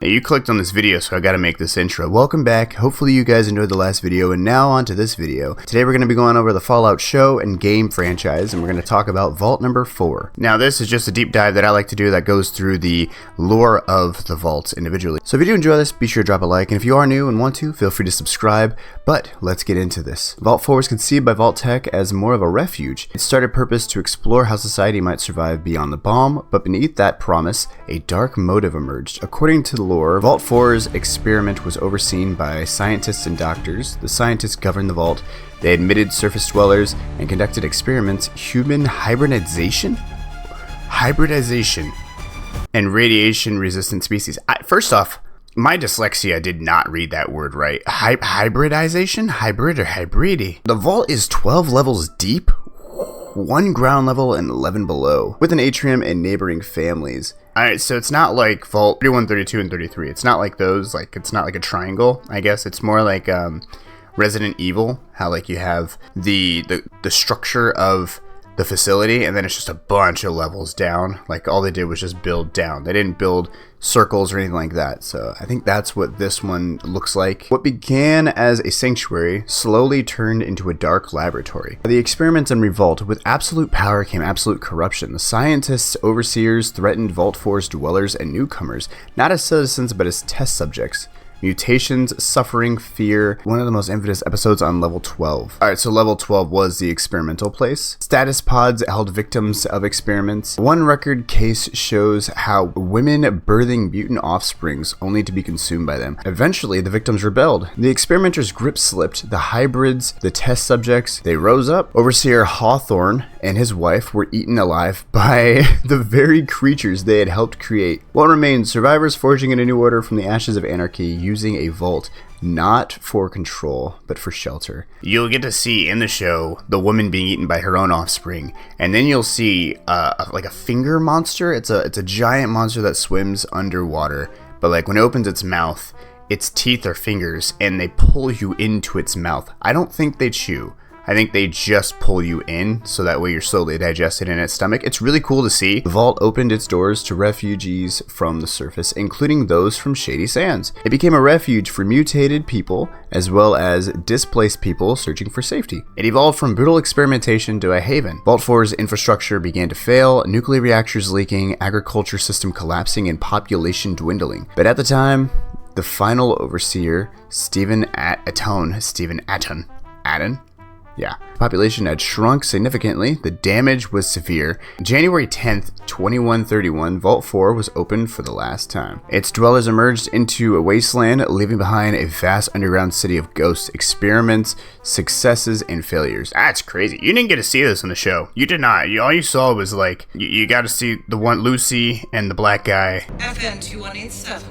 Now, you clicked on this video, so I gotta make this intro. Welcome back. Hopefully you guys enjoyed the last video, and now on to this video. Today we're gonna be going over the Fallout show and game franchise, and we're gonna talk about Vault number 4. Now this is just a deep dive that I like to do that goes through the lore of the vaults individually. So if you do enjoy this, be sure to drop a like, and if you are new and want to, feel free to subscribe. But let's get into this. Vault 4 was conceived by Vault-Tec as more of a refuge. Its started purpose to explore how society might survive beyond the bomb, but beneath that promise, a dark motive emerged. According to the lore, Vault 4's experiment was overseen by scientists and doctors. The scientists governed the vault. They admitted surface dwellers and conducted experiments. Human hybridization? Hybridization and radiation-resistant species. First off, my dyslexia did not read that word right. Hybridization? Hybrid or hybridi? The vault is 12 levels deep, 1 ground level and 11 below, with an atrium and neighboring families. Alright, so it's not like Vault 31, 32, and 33. It's not like those, like, it's not like a triangle, I guess. It's more like Resident Evil, how like you have the structure of the facility, and then it's just a bunch of levels down. Like, all they did was just build down. They didn't build circles or anything like that. So I think that's what this one looks like. What began as a sanctuary slowly turned into a dark laboratory. The experiments in Revolt, with absolute power came absolute corruption. The scientists, overseers threatened Vault 4's dwellers and newcomers, not as citizens but as test subjects. Mutations, suffering, fear. One of the most infamous episodes on level 12. Alright, so level 12 was the experimental place. Status pods held victims of experiments. One record case shows how women birthing mutant offsprings only to be consumed by them. Eventually, the victims rebelled. The experimenters' grip slipped. The hybrids, the test subjects, they rose up. Overseer Hawthorne and his wife were eaten alive by the very creatures they had helped create. What remained? Survivors forging in a new order from the ashes of anarchy, using a vault not for control but for shelter. You'll get to see in the show the woman being eaten by her own offspring, and then you'll see like a finger monster. It's a giant monster that swims underwater, but like when it opens its mouth, its teeth are fingers and they pull you into its mouth. I don't think they chew. I think they just pull you in, so that way you're slowly digested in its stomach. It's really cool to see. The vault opened its doors to refugees from the surface, including those from Shady Sands. It became a refuge for mutated people, as well as displaced people searching for safety. It evolved from brutal experimentation to a haven. Vault 4's infrastructure began to fail, nuclear reactors leaking, agriculture system collapsing, and population dwindling. But at the time, the final overseer, Stephen Atton, yeah, the population had shrunk significantly. The damage was severe. January 10th, 2131, Vault 4 was opened for the last time. Its dwellers emerged into a wasteland, leaving behind a vast underground city of ghosts, experiments, successes, and failures. That's crazy. You didn't get to see this in the show. You did not. All you saw was like, you got to see the one, Lucy and the black guy. FN 2187.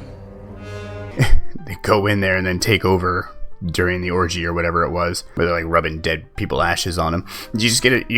They go in there and then take over during the orgy or whatever it was, where they're like rubbing dead people ashes on them. You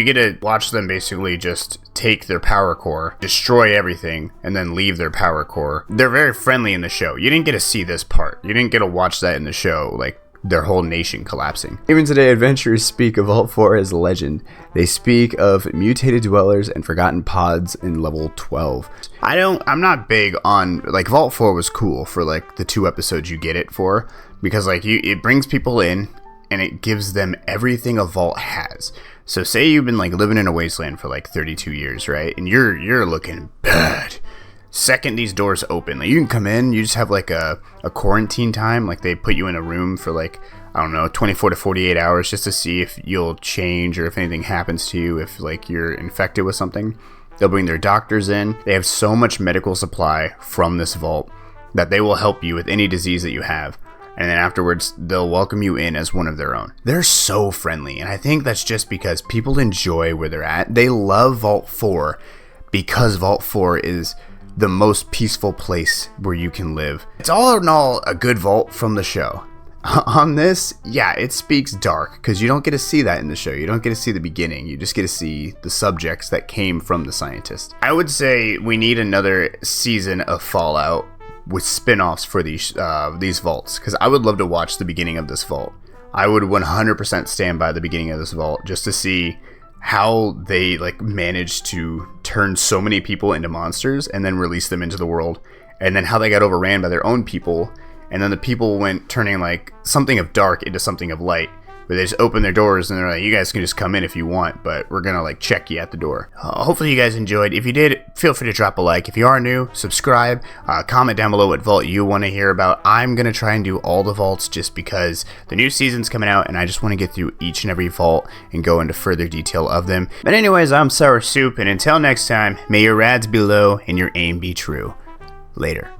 get to watch them basically just take their power core, destroy everything, and then leave their power core. They're very friendly in the show. You didn't get to see this part. You didn't get to watch that in the show, like their whole nation collapsing. Even today, adventurers speak of Vault 4 as legend. They speak of mutated dwellers and forgotten pods in level 12. I'm not big on, like, Vault 4 was cool for like the 2 episodes you get it for, because like it brings people in and it gives them everything a vault has. So say you've been like living in a wasteland for like 32 years, right? And you're looking bad. Second these doors open, like you can come in, you just have like a quarantine time, like they put you in a room for like, I don't know, 24 to 48 hours just to see if you'll change or if anything happens to you, if like you're infected with something. They'll bring their doctors in. They have so much medical supply from this vault that they will help you with any disease that you have. And then afterwards, they'll welcome you in as one of their own. They're so friendly, and I think that's just because people enjoy where they're at. They love Vault 4 because Vault 4 is the most peaceful place where you can live. It's all in all a good vault from the show. On this, yeah, it speaks dark, because you don't get to see that in the show. You don't get to see the beginning. You just get to see the subjects that came from the scientist. I would say we need another season of Fallout with spin-offs for these vaults, because I would love to watch the beginning of this vault. I would 100% stand by the beginning of this vault just to see how they like managed to turn so many people into monsters and then release them into the world and then how they got overran by their own people, and then the people went turning like something of dark into something of light, where they just open their doors and they're like, you guys can just come in if you want, but we're gonna like check you at the door. Hopefully you guys enjoyed. If you did, feel free to drop a like. If you are new, subscribe, comment down below what vault you want to hear about. I'm gonna try and do all the vaults just because the new season's coming out and I just want to get through each and every vault and go into further detail of them. But anyways, I'm Sour Soup, and until next time, may your rads be low and your aim be true. Later.